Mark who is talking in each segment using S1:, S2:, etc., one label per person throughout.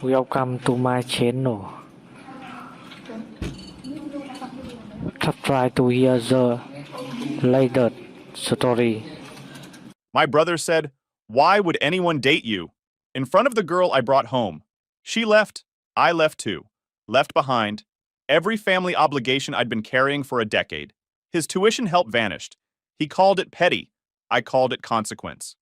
S1: Welcome to my channel. Try to hear the latest story.
S2: My brother said, "Why would anyone date you?" In front of the girl I brought home. She left. I left too. Left behind every family obligation I'd been carrying for a decade. His tuition help vanished. He called it petty. I called it consequence.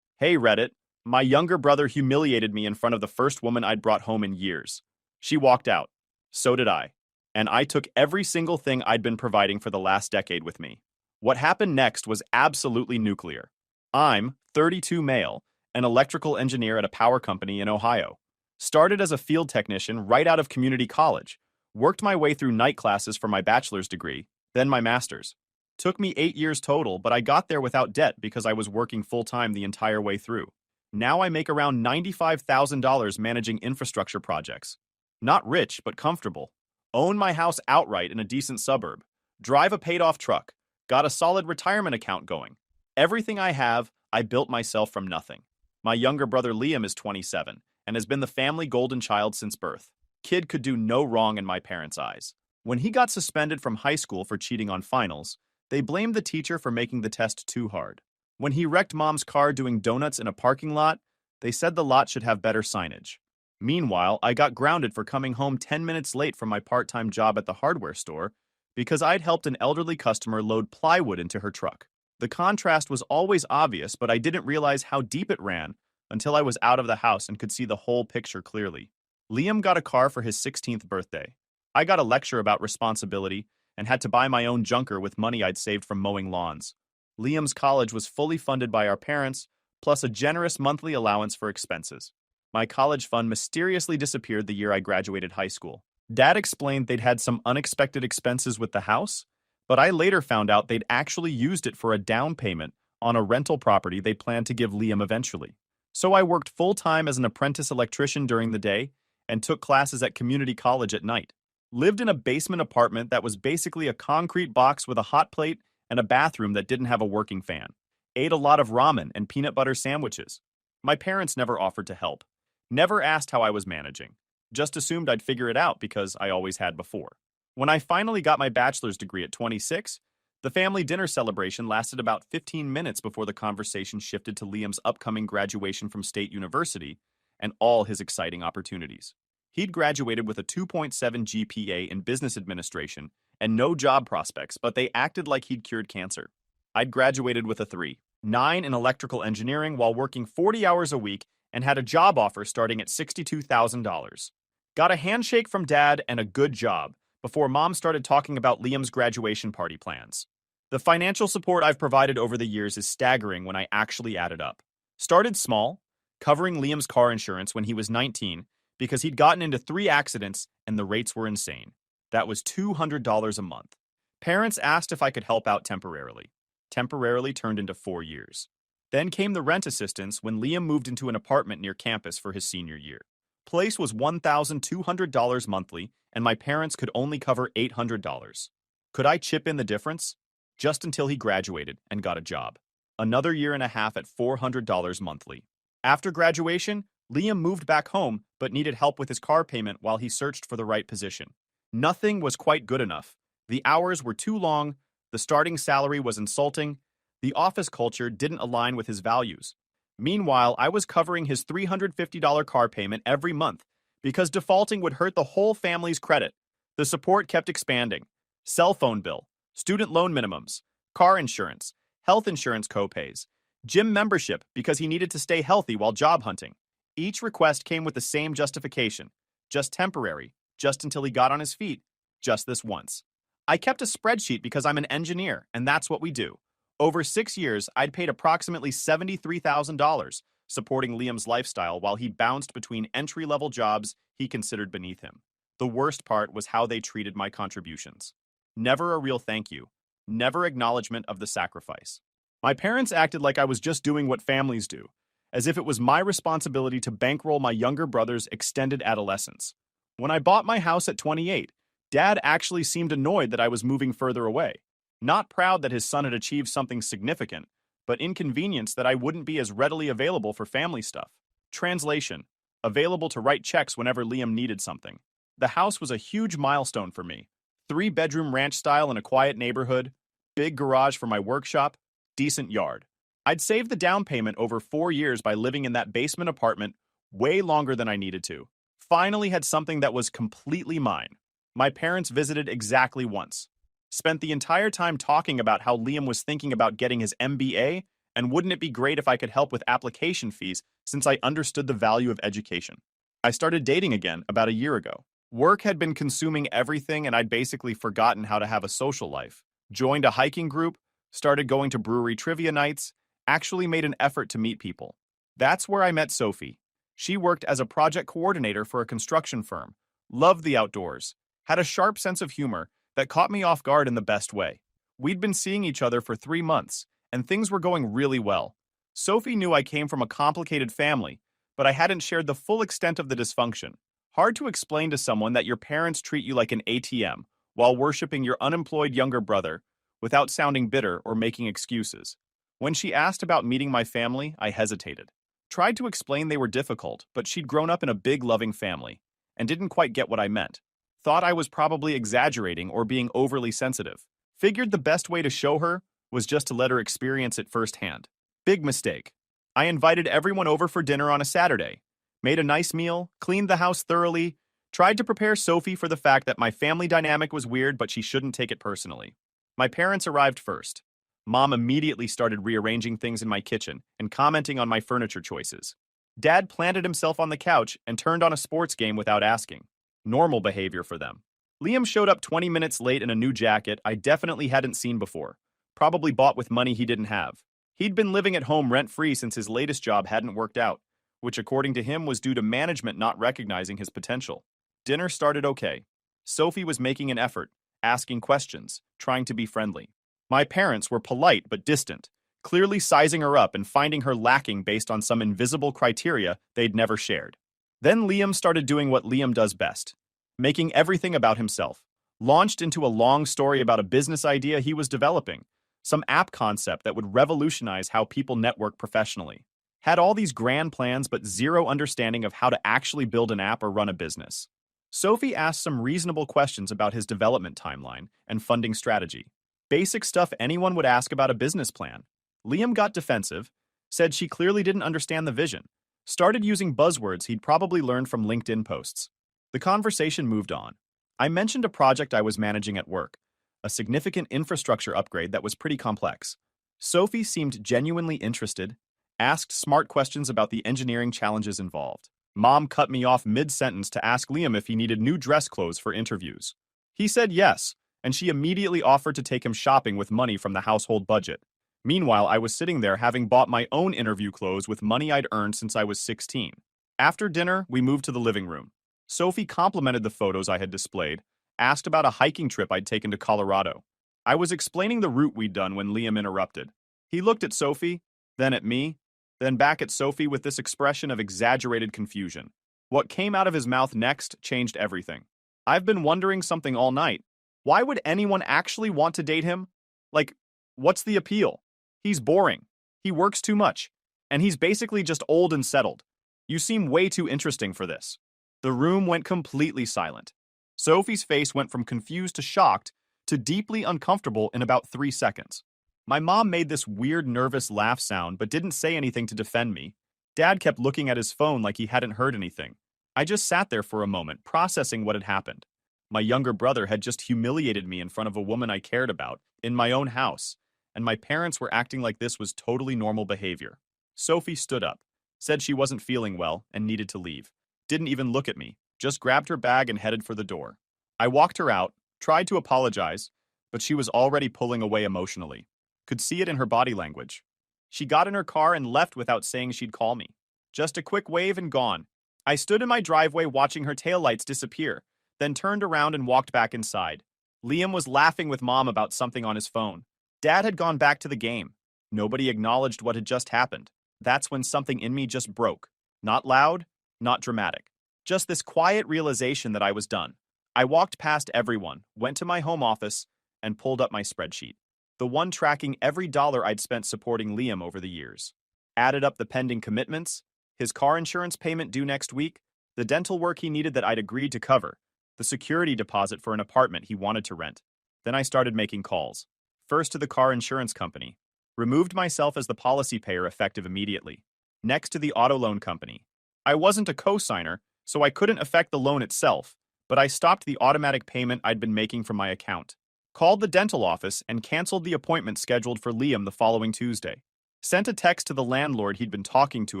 S2: Hey, Reddit. My younger brother humiliated me in front of the first woman I'd brought home in years. She walked out. So did I. And I took every single thing I'd been providing for the last decade with me. What happened next was absolutely nuclear. I'm 32 male, an electrical engineer at a power company in Ohio. Started as a field technician right out of community college. Worked my way through night classes for my bachelor's degree, then my master's. Took me 8 years total, but I got there without debt because I was working full-time the entire way through. Now I make around $95,000 managing infrastructure projects. Not rich, but comfortable. Own my house outright in a decent suburb. Drive a paid-off truck. Got a solid retirement account going. Everything I have, I built myself from nothing. My younger brother Liam is 27 and has been the family golden child since birth. Kid could do no wrong in my parents' eyes. When he got suspended from high school for cheating on finals, they blamed the teacher for making the test too hard. When he wrecked mom's car doing donuts in a parking lot, they said the lot should have better signage. Meanwhile, I got grounded for coming home 10 minutes late from my part-time job at the hardware store because I'd helped an elderly customer load plywood into her truck. The contrast was always obvious, but I didn't realize how deep it ran until I was out of the house and could see the whole picture clearly. Liam got a car for his 16th birthday. I got a lecture about responsibility and had to buy my own junker with money I'd saved from mowing lawns. Liam's college was fully funded by our parents, plus a generous monthly allowance for expenses. My college fund mysteriously disappeared the year I graduated high school. Dad explained they'd had some unexpected expenses with the house, but I later found out they'd actually used it for a down payment on a rental property they planned to give Liam eventually. So I worked full-time as an apprentice electrician during the day and took classes at community college at night. Lived in a basement apartment that was basically a concrete box with a hot plate and a bathroom that didn't have a working fan. Ate a lot of ramen and peanut butter sandwiches. My parents never offered to help. Never asked how I was managing. Just assumed I'd figure it out because I always had before. When I finally got my bachelor's degree at 26, the family dinner celebration lasted about 15 minutes before the conversation shifted to Liam's upcoming graduation from State University and all his exciting opportunities. He'd graduated with a 2.7 GPA in business administration and no job prospects, but they acted like he'd cured cancer. I'd graduated with a 3.9 in electrical engineering while working 40 hours a week and had a job offer starting at $62,000. Got a handshake from Dad and a good job before Mom started talking about Liam's graduation party plans. The financial support I've provided over the years is staggering when I actually add it up. Started small, covering Liam's car insurance when he was 19 because he'd gotten into 3 accidents and the rates were insane. That was $200 a month. Parents asked if I could help out temporarily. Temporarily turned into 4 years. Then came the rent assistance when Liam moved into an apartment near campus for his senior year. Place was $1,200 monthly, and my parents could only cover $800. Could I chip in the difference? Just until he graduated and got a job. Another year and a half at $400 monthly. After graduation, Liam moved back home but needed help with his car payment while he searched for the right position. Nothing was quite good enough. The hours were too long, the starting salary was insulting, the office culture didn't align with his values. Meanwhile, I was covering his $350 car payment every month because defaulting would hurt the whole family's credit. The support kept expanding. Cell phone bill, student loan minimums, car insurance, health insurance copays, gym membership because he needed to stay healthy while job hunting. Each request came with the same justification. Just temporary, just until he got on his feet, just this once. I kept a spreadsheet because I'm an engineer, and that's what we do. Over 6 years, I'd paid approximately $73,000 supporting Liam's lifestyle while he bounced between entry-level jobs he considered beneath him. The worst part was how they treated my contributions. Never a real thank you. Never acknowledgement of the sacrifice. My parents acted like I was just doing what families do, as if it was my responsibility to bankroll my younger brother's extended adolescence. When I bought my house at 28, Dad actually seemed annoyed that I was moving further away. Not proud that his son had achieved something significant, but inconvenienced that I wouldn't be as readily available for family stuff. Translation: available to write checks whenever Liam needed something. The house was a huge milestone for me. 3-bedroom ranch style in a quiet neighborhood, big garage for my workshop, decent yard. I'd saved the down payment over 4 years by living in that basement apartment way longer than I needed to. Finally had something that was completely mine. My parents visited exactly once. Spent the entire time talking about how Liam was thinking about getting his MBA, and wouldn't it be great if I could help with application fees since I understood the value of education. I started dating again about a year ago. Work had been consuming everything and I'd basically forgotten how to have a social life. Joined a hiking group, started going to brewery trivia nights, actually made an effort to meet people. That's where I met Sophie. She worked as a project coordinator for a construction firm, loved the outdoors, had a sharp sense of humor that caught me off guard in the best way. We'd been seeing each other for 3 months, and things were going really well. Sophie knew I came from a complicated family, but I hadn't shared the full extent of the dysfunction. Hard to explain to someone that your parents treat you like an ATM while worshiping your unemployed younger brother without sounding bitter or making excuses. When she asked about meeting my family, I hesitated. Tried to explain they were difficult, but she'd grown up in a big, loving family and didn't quite get what I meant. Thought I was probably exaggerating or being overly sensitive. Figured the best way to show her was just to let her experience it firsthand. Big mistake. I invited everyone over for dinner on a Saturday, made a nice meal, cleaned the house thoroughly, tried to prepare Sophie for the fact that my family dynamic was weird, but she shouldn't take it personally. My parents arrived first. Mom immediately started rearranging things in my kitchen and commenting on my furniture choices. Dad planted himself on the couch and turned on a sports game without asking. Normal behavior for them. Liam showed up 20 minutes late in a new jacket I definitely hadn't seen before, probably bought with money he didn't have. He'd been living at home rent-free since his latest job hadn't worked out, which according to him was due to management not recognizing his potential. Dinner started okay. Sophie was making an effort, asking questions, trying to be friendly. My parents were polite but distant, clearly sizing her up and finding her lacking based on some invisible criteria they'd never shared. Then Liam started doing what Liam does best, making everything about himself. Launched into a long story about a business idea he was developing, some app concept that would revolutionize how people network professionally. Had all these grand plans but zero understanding of how to actually build an app or run a business. Sophie asked some reasonable questions about his development timeline and funding strategy. Basic stuff anyone would ask about a business plan. Liam got defensive, said she clearly didn't understand the vision, started using buzzwords he'd probably learned from LinkedIn posts. The conversation moved on. I mentioned a project I was managing at work, a significant infrastructure upgrade that was pretty complex. Sophie seemed genuinely interested, asked smart questions about the engineering challenges involved. Mom cut me off mid-sentence to ask Liam if he needed new dress clothes for interviews. He said yes, and she immediately offered to take him shopping with money from the household budget. Meanwhile, I was sitting there having bought my own interview clothes with money I'd earned since I was 16. After dinner, we moved to the living room. Sophie complimented the photos I had displayed, asked about a hiking trip I'd taken to Colorado. I was explaining the route we'd done when Liam interrupted. He looked at Sophie, then at me, then back at Sophie with this expression of exaggerated confusion. What came out of his mouth next changed everything. I've been wondering something all night. Why would anyone actually want to date him? Like, what's the appeal? He's boring. He works too much. And he's basically just old and settled. You seem way too interesting for this. The room went completely silent. Sophie's face went from confused to shocked to deeply uncomfortable in about 3 seconds. My mom made this weird nervous laugh sound but didn't say anything to defend me. Dad kept looking at his phone like he hadn't heard anything. I just sat there for a moment, processing what had happened. My younger brother had just humiliated me in front of a woman I cared about, in my own house, and my parents were acting like this was totally normal behavior. Sophie stood up, said she wasn't feeling well and needed to leave. Didn't even look at me, just grabbed her bag and headed for the door. I walked her out, tried to apologize, but she was already pulling away emotionally. Could see it in her body language. She got in her car and left without saying she'd call me. Just a quick wave and gone. I stood in my driveway watching her taillights disappear, then turned around and walked back inside. Liam was laughing with Mom about something on his phone. Dad had gone back to the game. Nobody acknowledged what had just happened. That's when something in me just broke. Not loud, not dramatic. Just this quiet realization that I was done. I walked past everyone, went to my home office, and pulled up my spreadsheet. The one tracking every dollar I'd spent supporting Liam over the years. Added up the pending commitments, his car insurance payment due next week, the dental work he needed that I'd agreed to cover, the security deposit for an apartment he wanted to rent. Then I started making calls. First to the car insurance company. Removed myself as the policy payer effective immediately. Next to the auto loan company. I wasn't a co-signer, so I couldn't affect the loan itself, but I stopped the automatic payment I'd been making from my account. Called the dental office and canceled the appointment scheduled for Liam the following Tuesday. Sent a text to the landlord he'd been talking to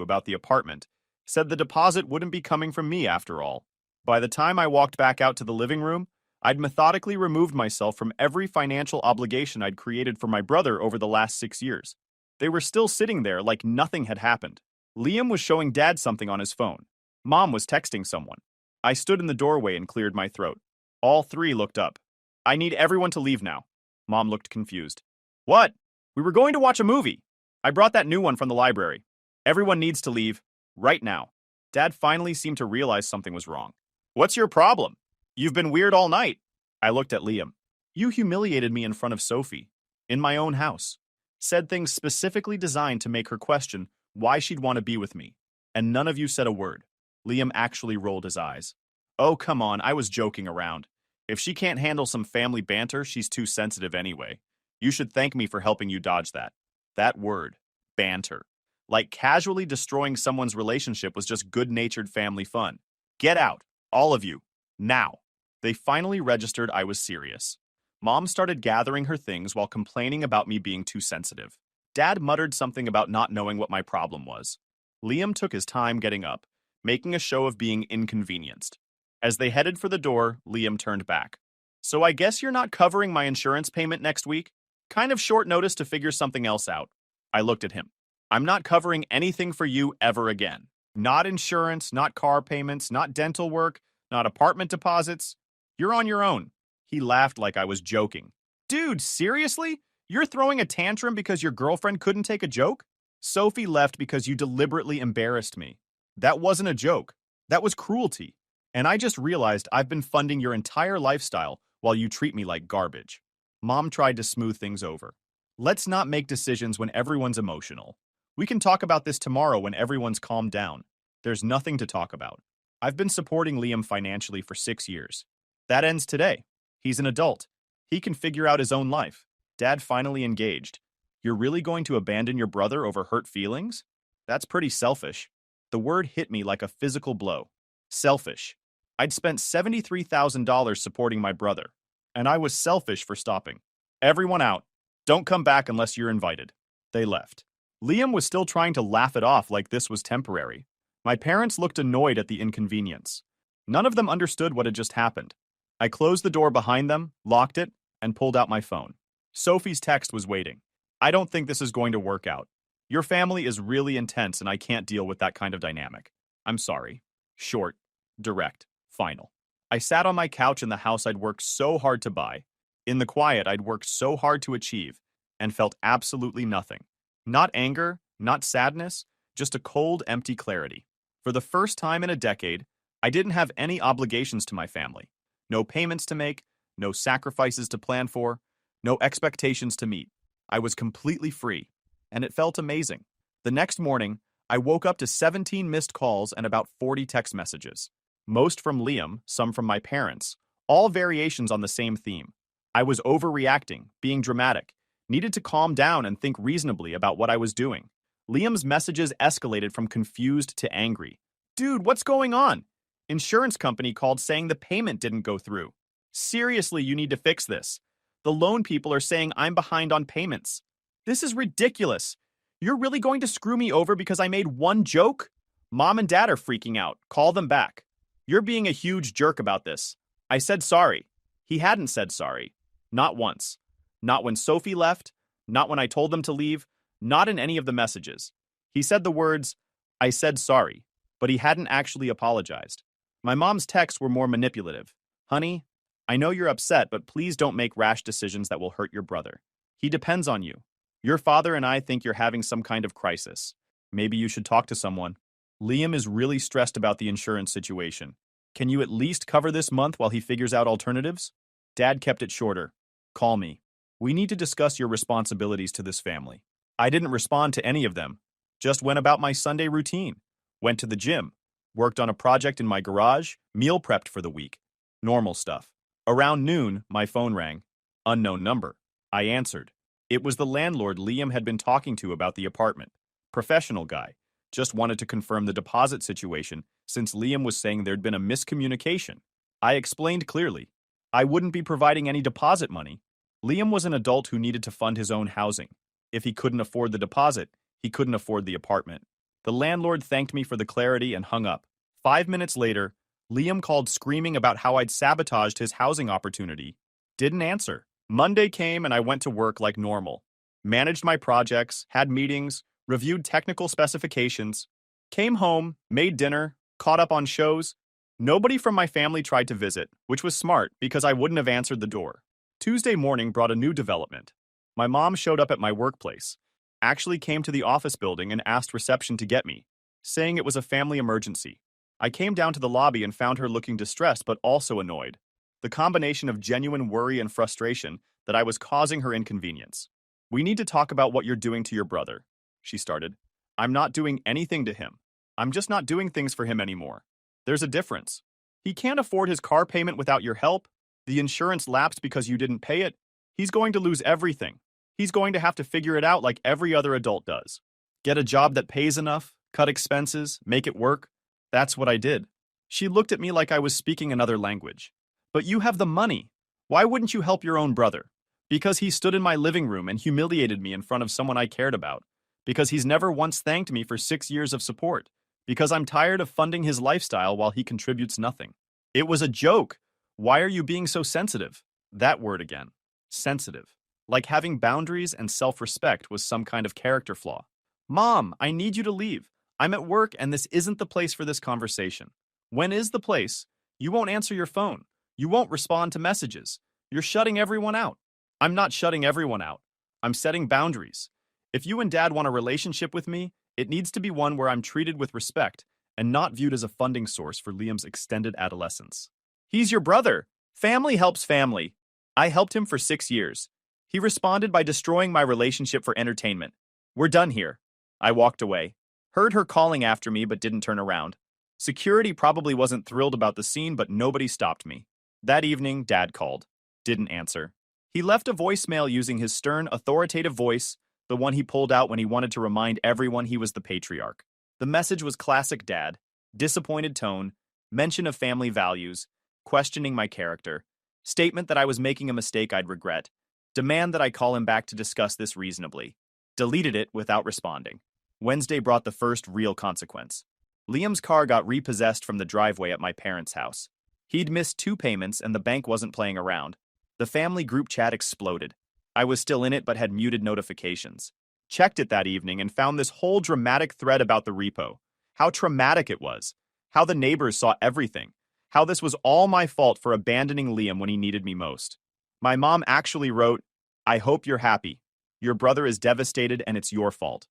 S2: about the apartment. Said the deposit wouldn't be coming from me after all. By the time I walked back out to the living room, I'd methodically removed myself from every financial obligation I'd created for my brother over the last 6 years. They were still sitting there like nothing had happened. Liam was showing Dad something on his phone. Mom was texting someone. I stood in the doorway and cleared my throat. All three looked up. I need everyone to leave now. Mom looked confused. What? We were going to watch a movie. I brought that new one from the library. Everyone needs to leave. Right now. Dad finally seemed to realize something was wrong. What's your problem? You've been weird all night. I looked at Liam. You humiliated me in front of Sophie. In my own house. Said things specifically designed to make her question why she'd want to be with me. And none of you said a word. Liam actually rolled his eyes. Oh, come on, I was joking around. If she can't handle some family banter, she's too sensitive anyway. You should thank me for helping you dodge that. That word. Banter. Like casually destroying someone's relationship was just good-natured family fun. Get out. All of you. Now. They finally registered I was serious. Mom started gathering her things while complaining about me being too sensitive. Dad muttered something about not knowing what my problem was. Liam took his time getting up, making a show of being inconvenienced. As they headed for the door, Liam turned back. So I guess you're not covering my insurance payment next week? Kind of short notice to figure something else out. I looked at him. I'm not covering anything for you ever again. Not insurance, not car payments, not dental work, not apartment deposits. You're on your own. He laughed like I was joking. Dude, seriously? You're throwing a tantrum because your girlfriend couldn't take a joke? Sophie left because you deliberately embarrassed me. That wasn't a joke. That was cruelty. And I just realized I've been funding your entire lifestyle while you treat me like garbage. Mom tried to smooth things over. Let's not make decisions when everyone's emotional. We can talk about this tomorrow when everyone's calmed down. There's nothing to talk about. I've been supporting Liam financially for 6 years. That ends today. He's an adult. He can figure out his own life. Dad finally engaged. You're really going to abandon your brother over hurt feelings? That's pretty selfish. The word hit me like a physical blow. Selfish. I'd spent $73,000 supporting my brother, and I was selfish for stopping. Everyone out. Don't come back unless you're invited. They left. Liam was still trying to laugh it off like this was temporary. My parents looked annoyed at the inconvenience. None of them understood what had just happened. I closed the door behind them, locked it, and pulled out my phone. Sophie's text was waiting. I don't think this is going to work out. Your family is really intense and I can't deal with that kind of dynamic. I'm sorry. Short, direct, final. I sat on my couch in the house I'd worked so hard to buy. In the quiet I'd worked so hard to achieve, and felt absolutely nothing. Not anger, not sadness, just a cold, empty clarity. For the first time in a decade, I didn't have any obligations to my family. No payments to make, no sacrifices to plan for, no expectations to meet. I was completely free, and it felt amazing. The next morning, I woke up to 17 missed calls and about 40 text messages. Most from Liam, some from my parents, all variations on the same theme. I was overreacting, being dramatic, needed to calm down and think reasonably about what I was doing. Liam's messages escalated from confused to angry. Dude, what's going on? Insurance company called saying the payment didn't go through. Seriously, you need to fix this. The loan people are saying I'm behind on payments. This is ridiculous. You're really going to screw me over because I made one joke? Mom and Dad are freaking out. Call them back. You're being a huge jerk about this. I said sorry. He hadn't said sorry. Not once. Not when Sophie left. Not when I told them to leave. Not in any of the messages. He said the words, I said sorry, but he hadn't actually apologized. My mom's texts were more manipulative. Honey, I know you're upset, but please don't make rash decisions that will hurt your brother. He depends on you. Your father and I think you're having some kind of crisis. Maybe you should talk to someone. Liam is really stressed about the insurance situation. Can you at least cover this month while he figures out alternatives? Dad kept it shorter. Call me. We need to discuss your responsibilities to this family. I didn't respond to any of them. Just went about my Sunday routine. Went to the gym. Worked on a project in my garage, meal prepped for the week. Normal stuff. Around noon, my phone rang. Unknown number. I answered. It was the landlord Liam had been talking to about the apartment. Professional guy. Just wanted to confirm the deposit situation since Liam was saying there'd been a miscommunication. I explained clearly. I wouldn't be providing any deposit money. Liam was an adult who needed to fund his own housing. If he couldn't afford the deposit, he couldn't afford the apartment. The landlord thanked me for the clarity and hung up. 5 minutes later, Liam called screaming about how I'd sabotaged his housing opportunity. Didn't answer. Monday came and I went to work like normal. Managed my projects, had meetings, reviewed technical specifications. Came home, made dinner, caught up on shows. Nobody from my family tried to visit, which was smart because I wouldn't have answered the door. Tuesday morning brought a new development. My mom showed up at my workplace, actually came to the office building and asked reception to get me, saying it was a family emergency. I came down to the lobby and found her looking distressed but also annoyed. The combination of genuine worry and frustration that I was causing her inconvenience. "We need to talk about what you're doing to your brother," she started. "I'm not doing anything to him. I'm just not doing things for him anymore. There's a difference. He can't afford his car payment without your help. The insurance lapsed because you didn't pay it. He's going to lose everything. He's going to have to figure it out like every other adult does. Get a job that pays enough, cut expenses, make it work." That's what I did. She looked at me like I was speaking another language. "But you have the money. Why wouldn't you help your own brother?" "Because he stood in my living room and humiliated me in front of someone I cared about. Because he's never once thanked me for 6 years of support. Because I'm tired of funding his lifestyle while he contributes nothing. It was a joke. Why are you being so sensitive?" That word again. Sensitive. Like having boundaries and self-respect was some kind of character flaw. "Mom, I need you to leave. I'm at work and this isn't the place for this conversation." When is the place? You won't answer your phone. You won't respond to messages. You're shutting everyone out. I'm not shutting everyone out. I'm setting boundaries. If you and Dad want a relationship with me, it needs to be one where I'm treated with respect and not viewed as a funding source for Liam's extended adolescence. "He's your brother. Family helps family." I helped him for 6 years. He responded by destroying my relationship for entertainment. "We're done here." I walked away. Heard her calling after me but didn't turn around. Security probably wasn't thrilled about the scene, but nobody stopped me. That evening, Dad called. Didn't answer. He left a voicemail using his stern, authoritative voice, the one he pulled out when he wanted to remind everyone he was the patriarch. The message was classic Dad. Disappointed tone, mention of family values, questioning my character, statement that I was making a mistake I'd regret, demand that I call him back to discuss this reasonably. Deleted it without responding. Wednesday brought the first real consequence. Liam's car got repossessed from the driveway at my parents' house. He'd missed 2 payments and the bank wasn't playing around. The family group chat exploded. I was still in it but had muted notifications. Checked it that evening and found this whole dramatic thread about the repo. How traumatic it was. How the neighbors saw everything. How this was all my fault for abandoning Liam when he needed me most. My mom actually wrote, "I hope you're happy. Your brother is devastated and it's your fault."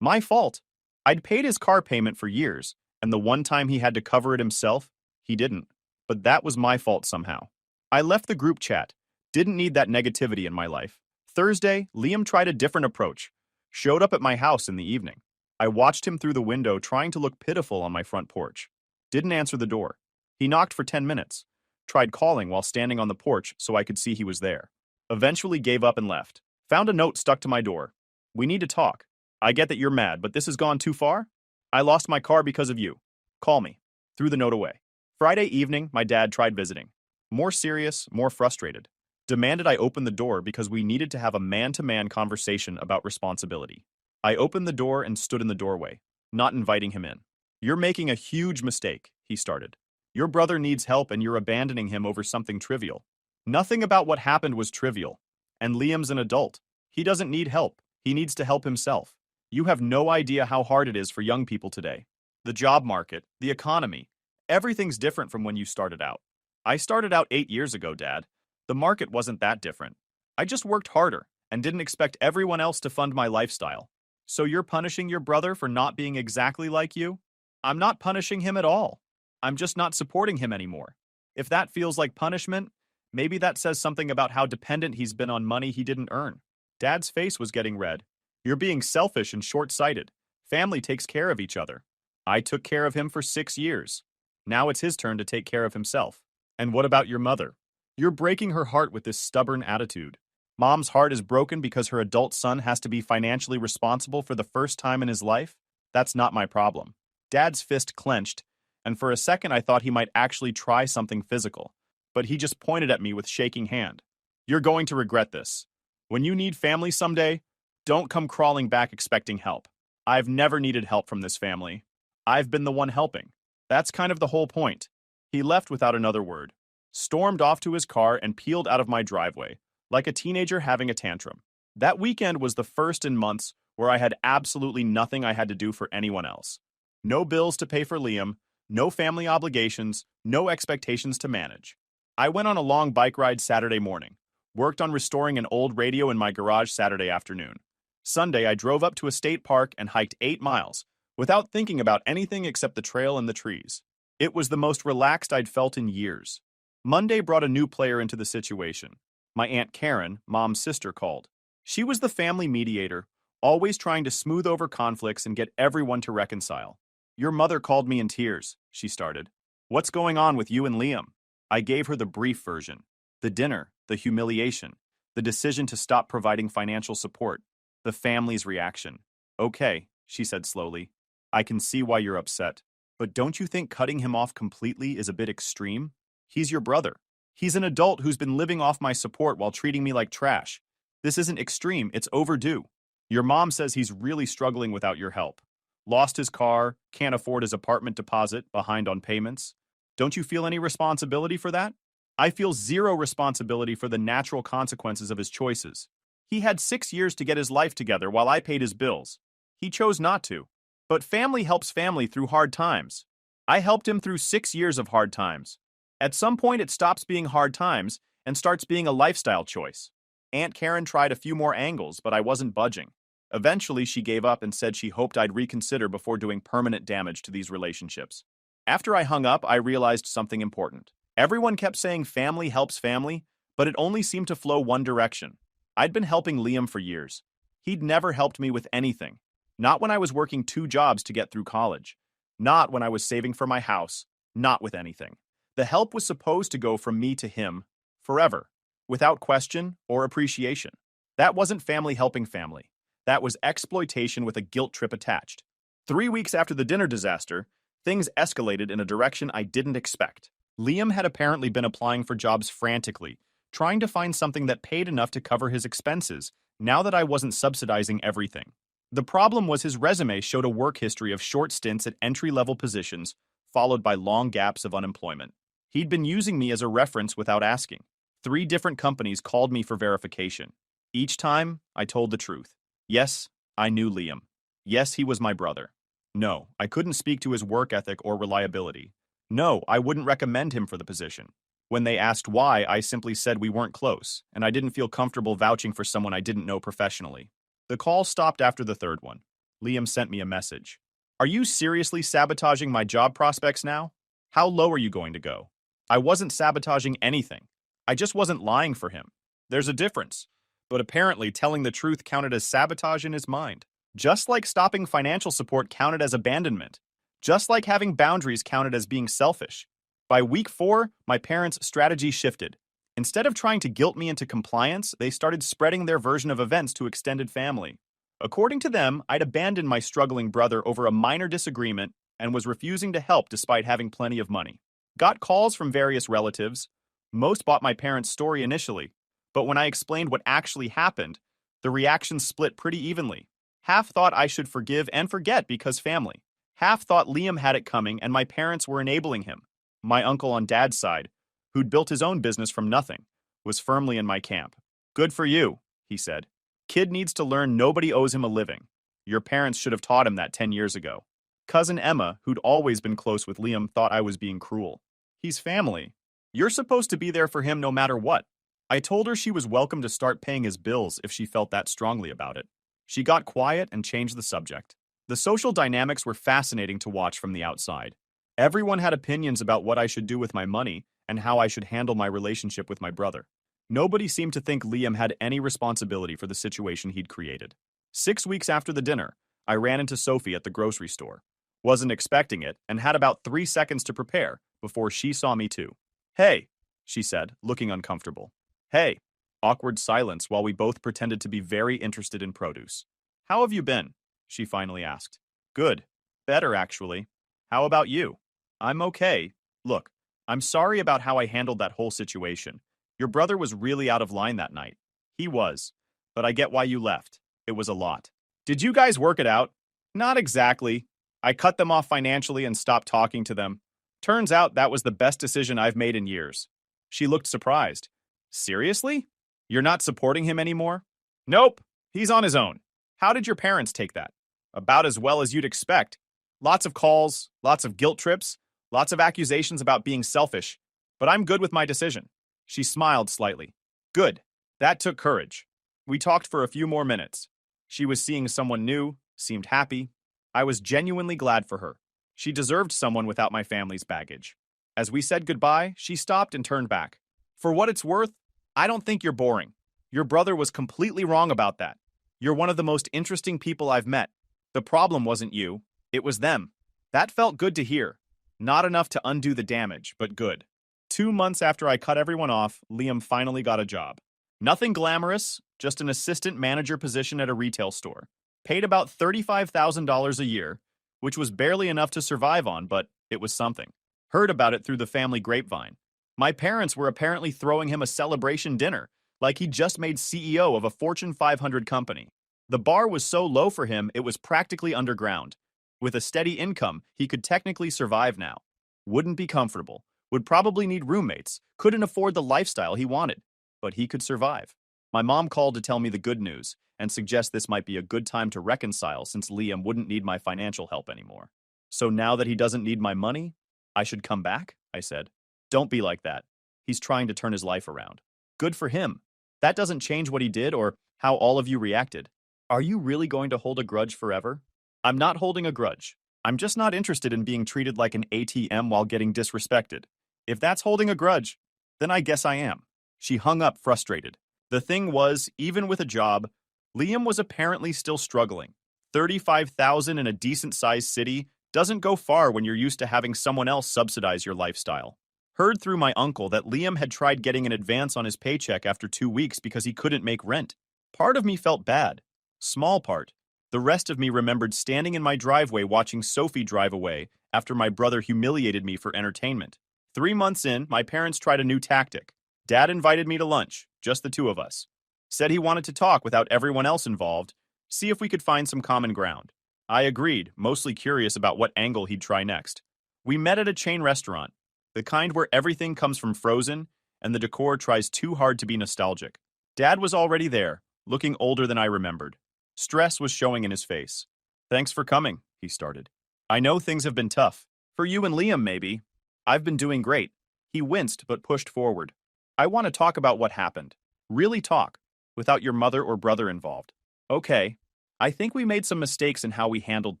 S2: My fault. I'd paid his car payment for years, and the one time he had to cover it himself, he didn't. But that was my fault somehow. I left the group chat. Didn't need that negativity in my life. Thursday, Liam tried a different approach. Showed up at my house in the evening. I watched him through the window trying to look pitiful on my front porch. Didn't answer the door. He knocked for 10 minutes. Tried calling while standing on the porch so I could see he was there. Eventually gave up and left. Found a note stuck to my door. "We need to talk. I get that you're mad, but this has gone too far. I lost my car because of you. Call me." Threw the note away. Friday evening, my dad tried visiting. More serious, more frustrated. Demanded I open the door because we needed to have a man-to-man conversation about responsibility. I opened the door and stood in the doorway, not inviting him in. "You're making a huge mistake," he started. "Your brother needs help and you're abandoning him over something trivial." Nothing about what happened was trivial. And Liam's an adult. He doesn't need help. He needs to help himself. You have no idea how hard it is for young people today. The job market, the economy, everything's different from when you started out. I started out 8 years ago, Dad. The market wasn't that different. I just worked harder and didn't expect everyone else to fund my lifestyle. So you're punishing your brother for not being exactly like you? I'm not punishing him at all. I'm just not supporting him anymore. If that feels like punishment, maybe that says something about how dependent he's been on money he didn't earn. Dad's face was getting red. You're being selfish and short-sighted. Family takes care of each other. I took care of him for 6 years. Now it's his turn to take care of himself. And what about your mother? You're breaking her heart with this stubborn attitude. Mom's heart is broken because her adult son has to be financially responsible for the first time in his life? That's not my problem. Dad's fist clenched, and for a second I thought he might actually try something physical, but he just pointed at me with shaking hand. You're going to regret this. When you need family someday, don't come crawling back expecting help. I've never needed help from this family. I've been the one helping. That's kind of the whole point. He left without another word, stormed off to his car, and peeled out of my driveway, like a teenager having a tantrum. That weekend was the first in months where I had absolutely nothing I had to do for anyone else. No bills to pay for Liam, no family obligations, no expectations to manage. I went on a long bike ride Saturday morning, worked on restoring an old radio in my garage Saturday afternoon. Sunday, I drove up to a state park and hiked 8 miles, without thinking about anything except the trail and the trees. It was the most relaxed I'd felt in years. Monday brought a new player into the situation. My Aunt Karen, Mom's sister, called. She was the family mediator, always trying to smooth over conflicts and get everyone to reconcile. Your mother called me in tears, she started. What's going on with you and Liam? I gave her the brief version. The dinner, the humiliation, the decision to stop providing financial support, the family's reaction. Okay, she said slowly. I can see why you're upset. But don't you think cutting him off completely is a bit extreme? He's your brother. He's an adult who's been living off my support while treating me like trash. This isn't extreme, it's overdue. Your mom says he's really struggling without your help. Lost his car, can't afford his apartment deposit, behind on payments. Don't you feel any responsibility for that? I feel zero responsibility for the natural consequences of his choices. He had 6 years to get his life together while I paid his bills. He chose not to. But family helps family through hard times. I helped him through 6 years of hard times. At some point, it stops being hard times and starts being a lifestyle choice. Aunt Karen tried a few more angles, but I wasn't budging. Eventually, she gave up and said she hoped I'd reconsider before doing permanent damage to these relationships. After I hung up, I realized something important. Everyone kept saying family helps family, but it only seemed to flow one direction. I'd been helping Liam for years. He'd never helped me with anything. Not when I was working 2 jobs to get through college. Not when I was saving for my house. Not with anything. The help was supposed to go from me to him, forever, without question or appreciation. That wasn't family helping family. That was exploitation with a guilt trip attached. 3 weeks after the dinner disaster, things escalated in a direction I didn't expect. Liam had apparently been applying for jobs frantically, trying to find something that paid enough to cover his expenses, now that I wasn't subsidizing everything. The problem was his resume showed a work history of short stints at entry-level positions, followed by long gaps of unemployment. He'd been using me as a reference without asking. 3 different companies called me for verification. Each time, I told the truth. Yes, I knew Liam. Yes, he was my brother. No, I couldn't speak to his work ethic or reliability. No, I wouldn't recommend him for the position. When they asked why, I simply said we weren't close, and I didn't feel comfortable vouching for someone I didn't know professionally. The call stopped after the 3rd one. Liam sent me a message. Are you seriously sabotaging my job prospects now? How low are you going to go? I wasn't sabotaging anything. I just wasn't lying for him. There's a difference. But apparently telling the truth counted as sabotage in his mind. Just like stopping financial support counted as abandonment. Just like having boundaries counted as being selfish. By week 4, my parents' strategy shifted. Instead of trying to guilt me into compliance, they started spreading their version of events to extended family. According to them, I'd abandoned my struggling brother over a minor disagreement and was refusing to help despite having plenty of money. Got calls from various relatives. Most bought my parents' story initially, but when I explained what actually happened, the reactions split pretty evenly. Half thought I should forgive and forget because family. Half thought Liam had it coming and my parents were enabling him. My uncle on Dad's side, who'd built his own business from nothing, was firmly in my camp. Good for you, he said. Kid needs to learn nobody owes him a living. Your parents should have taught him that 10 years ago. Cousin Emma, who'd always been close with Liam, thought I was being cruel. He's family. You're supposed to be there for him no matter what. I told her she was welcome to start paying his bills if she felt that strongly about it. She got quiet and changed the subject. The social dynamics were fascinating to watch from the outside. Everyone had opinions about what I should do with my money and how I should handle my relationship with my brother. Nobody seemed to think Liam had any responsibility for the situation he'd created. 6 weeks after the dinner, I ran into Sophie at the grocery store. Wasn't expecting it and had about 3 seconds to prepare before she saw me too. Hey, she said, looking uncomfortable. Hey. Awkward silence while we both pretended to be very interested in produce. How have you been? She finally asked. Good. Better, actually. How about you? I'm okay. Look, I'm sorry about how I handled that whole situation. Your brother was really out of line that night. He was. But I get why you left. It was a lot. Did you guys work it out? Not exactly. I cut them off financially and stopped talking to them. Turns out that was the best decision I've made in years. She looked surprised. Seriously? You're not supporting him anymore? Nope. He's on his own. How did your parents take that? About as well as you'd expect. Lots of calls, lots of guilt trips, lots of accusations about being selfish. But I'm good with my decision. She smiled slightly. Good. That took courage. We talked for a few more minutes. She was seeing someone new, seemed happy. I was genuinely glad for her. She deserved someone without my family's baggage. As we said goodbye, she stopped and turned back. For what it's worth, I don't think you're boring. Your brother was completely wrong about that. You're one of the most interesting people I've met. The problem wasn't you, it was them. That felt good to hear. Not enough to undo the damage, but good. 2 months after I cut everyone off, Liam finally got a job. Nothing glamorous, just an assistant manager position at a retail store. Paid about $35,000 a year, which was barely enough to survive on, but it was something. Heard about it through the family grapevine. My parents were apparently throwing him a celebration dinner, like he just made CEO of a Fortune 500 company. The bar was so low for him, it was practically underground. With a steady income, he could technically survive now. Wouldn't be comfortable, would probably need roommates, couldn't afford the lifestyle he wanted, but he could survive. My mom called to tell me the good news and suggest this might be a good time to reconcile since Liam wouldn't need my financial help anymore. So now that he doesn't need my money, I should come back, I said. Don't be like that. He's trying to turn his life around. Good for him. That doesn't change what he did or how all of you reacted. Are you really going to hold a grudge forever? I'm not holding a grudge. I'm just not interested in being treated like an ATM while getting disrespected. If that's holding a grudge, then I guess I am. She hung up frustrated. The thing was, even with a job, Liam was apparently still struggling. $35,000 in a decent-sized city doesn't go far when you're used to having someone else subsidize your lifestyle. Heard through my uncle that Liam had tried getting an advance on his paycheck after 2 weeks because he couldn't make rent. Part of me felt bad. Small part. The rest of me remembered standing in my driveway watching Sophie drive away after my brother humiliated me for entertainment. 3 months in, my parents tried a new tactic. Dad invited me to lunch, just the two of us. Said he wanted to talk without everyone else involved, see if we could find some common ground. I agreed, mostly curious about what angle he'd try next. We met at a chain restaurant, the kind where everything comes from frozen and the decor tries too hard to be nostalgic. Dad was already there, looking older than I remembered. Stress was showing in his face. Thanks for coming, he started. I know things have been tough. For you and Liam, maybe. I've been doing great. He winced but pushed forward. I want to talk about what happened. Really talk, without your mother or brother involved. Okay. I think we made some mistakes in how we handled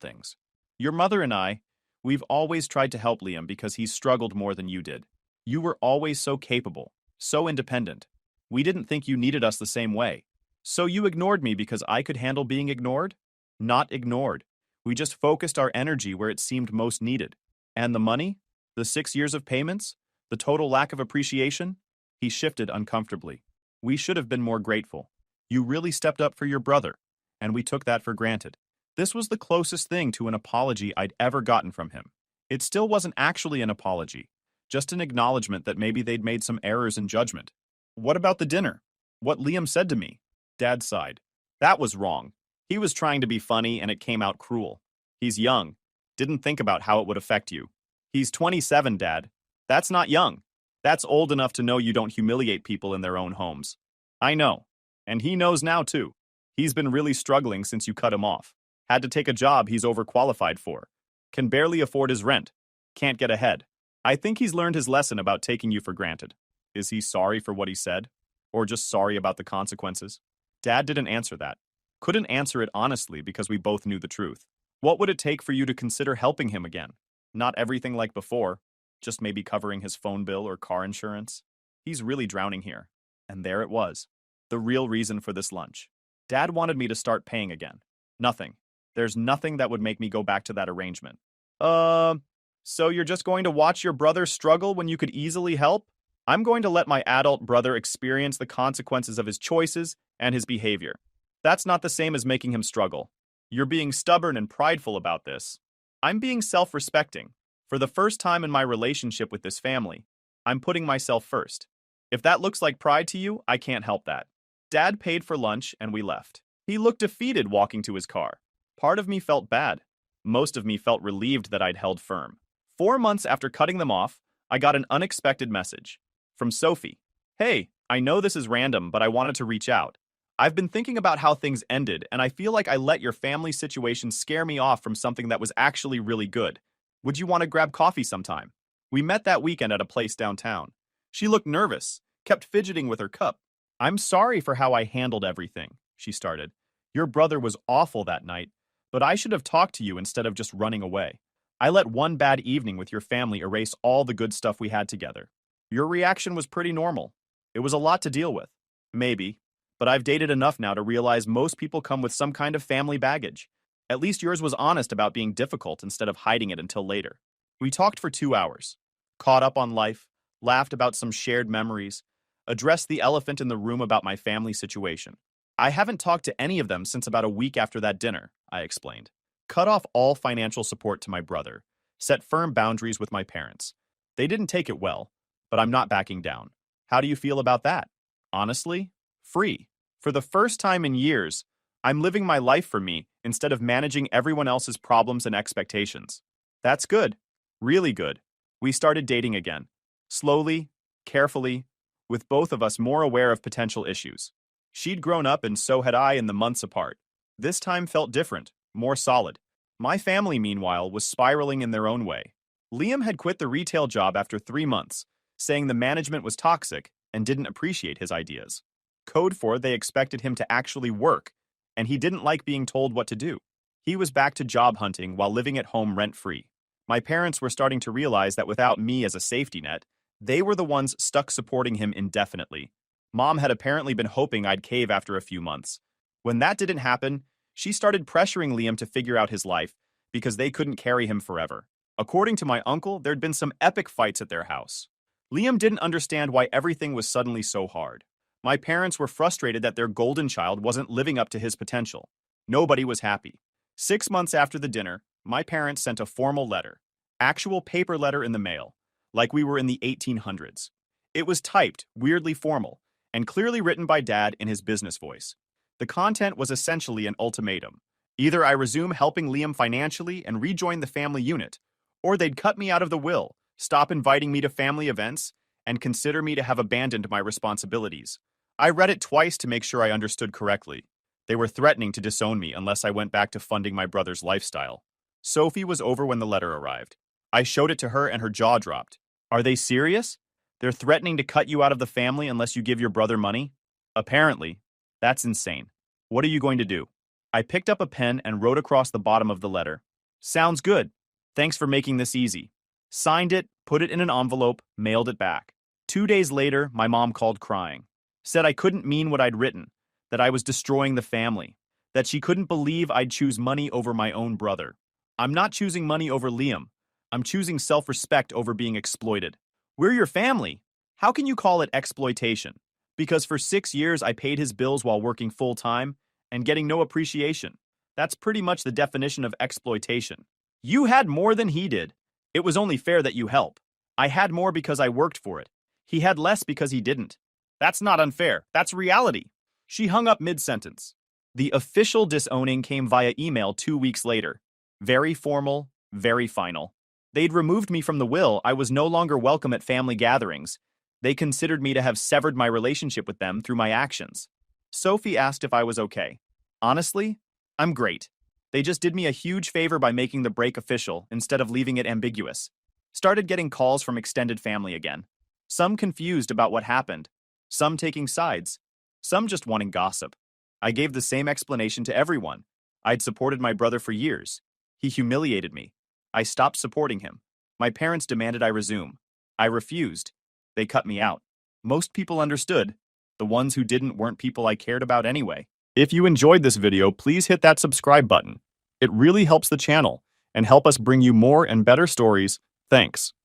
S2: things. Your mother and I, we've always tried to help Liam because he's struggled more than you did. You were always so capable, so independent. We didn't think you needed us the same way. So you ignored me because I could handle being ignored? Not ignored. We just focused our energy where it seemed most needed. And the money? The 6 years of payments? The total lack of appreciation? He shifted uncomfortably. We should have been more grateful. You really stepped up for your brother, and we took that for granted. This was the closest thing to an apology I'd ever gotten from him. It still wasn't actually an apology, just an acknowledgement that maybe they'd made some errors in judgment. What about the dinner? What Liam said to me? Dad sighed. That was wrong. He was trying to be funny and it came out cruel. He's young. Didn't think about how it would affect you. He's 27, Dad. That's not young. That's old enough to know you don't humiliate people in their own homes. I know. And he knows now, too. He's been really struggling since you cut him off. Had to take a job he's overqualified for. Can barely afford his rent. Can't get ahead. I think he's learned his lesson about taking you for granted. Is he sorry for what he said? Or just sorry about the consequences? Dad didn't answer that. Couldn't answer it honestly because we both knew the truth. What would it take for you to consider helping him again? Not everything like before. Just maybe covering his phone bill or car insurance. He's really drowning here. And there it was. The real reason for this lunch. Dad wanted me to start paying again. Nothing. There's nothing that would make me go back to that arrangement. Uh, so you're just going to watch your brother struggle when you could easily help? I'm going to let my adult brother experience the consequences of his choices and his behavior. That's not the same as making him struggle. You're being stubborn and prideful about this. I'm being self-respecting. For the first time in my relationship with this family, I'm putting myself first. If that looks like pride to you, I can't help that. Dad paid for lunch and we left. He looked defeated walking to his car. Part of me felt bad. Most of me felt relieved that I'd held firm. 4 months after cutting them off, I got an unexpected message. From Sophie. Hey, I know this is random, but I wanted to reach out. I've been thinking about how things ended, and I feel like I let your family situation scare me off from something that was actually really good. Would you want to grab coffee sometime? We met that weekend at a place downtown. She looked nervous, kept fidgeting with her cup. I'm sorry for how I handled everything, she started. Your brother was awful that night, but I should have talked to you instead of just running away. I let one bad evening with your family erase all the good stuff we had together. Your reaction was pretty normal. It was a lot to deal with. Maybe. But I've dated enough now to realize most people come with some kind of family baggage. At least yours was honest about being difficult instead of hiding it until later. We talked for 2 hours. Caught up on life, laughed about some shared memories, addressed the elephant in the room about my family situation. I haven't talked to any of them since about a week after that dinner, I explained. Cut off all financial support to my brother. Set firm boundaries with my parents. They didn't take it well, but I'm not backing down. How do you feel about that? Honestly, free. For the first time in years, I'm living my life for me instead of managing everyone else's problems and expectations. That's good. Really good. We started dating again. Slowly, carefully, with both of us more aware of potential issues. She'd grown up and so had I in the months apart. This time felt different, more solid. My family, meanwhile, was spiraling in their own way. Liam had quit the retail job after 3 months, saying the management was toxic and didn't appreciate his ideas. Code for they expected him to actually work, and he didn't like being told what to do. He was back to job hunting while living at home rent-free. My parents were starting to realize that without me as a safety net, they were the ones stuck supporting him indefinitely. Mom had apparently been hoping I'd cave after a few months. When that didn't happen, she started pressuring Liam to figure out his life because they couldn't carry him forever. According to my uncle, there'd been some epic fights at their house. Liam didn't understand why everything was suddenly so hard. My parents were frustrated that their golden child wasn't living up to his potential. Nobody was happy. 6 months after the dinner, my parents sent a formal letter. Actual paper letter in the mail, like we were in the 1800s. It was typed, weirdly formal, and clearly written by Dad in his business voice. The content was essentially an ultimatum. Either I resume helping Liam financially and rejoin the family unit, or they'd cut me out of the will, stop inviting me to family events, and consider me to have abandoned my responsibilities. I read it twice to make sure I understood correctly. They were threatening to disown me unless I went back to funding my brother's lifestyle. Sophie was over when the letter arrived. I showed it to her and her jaw dropped. Are they serious? They're threatening to cut you out of the family unless you give your brother money? Apparently. That's insane. What are you going to do? I picked up a pen and wrote across the bottom of the letter. Sounds good. Thanks for making this easy. Signed it, put it in an envelope, mailed it back. 2 days later, my mom called crying. Said I couldn't mean what I'd written, that I was destroying the family, that she couldn't believe I'd choose money over my own brother. I'm not choosing money over Liam. I'm choosing self-respect over being exploited. We're your family. How can you call it exploitation? Because for 6 years I paid his bills while working full-time and getting no appreciation. That's pretty much the definition of exploitation. You had more than he did. It was only fair that you help. I had more because I worked for it. He had less because he didn't. That's not unfair. That's reality. She hung up mid-sentence. The official disowning came via email 2 weeks later. Very formal, very final. They'd removed me from the will. I was no longer welcome at family gatherings. They considered me to have severed my relationship with them through my actions. Sophie asked if I was okay. Honestly, I'm great. They just did me a huge favor by making the break official instead of leaving it ambiguous. Started getting calls from extended family again. Some confused about what happened. Some taking sides. Some just wanting gossip. I gave the same explanation to everyone. I'd supported my brother for years. He humiliated me. I stopped supporting him. My parents demanded I resume. I refused. They cut me out. Most people understood. The ones who didn't weren't people I cared about anyway. If you enjoyed this video, please hit that subscribe button. It really helps the channel, and help us bring you more and better stories. Thanks.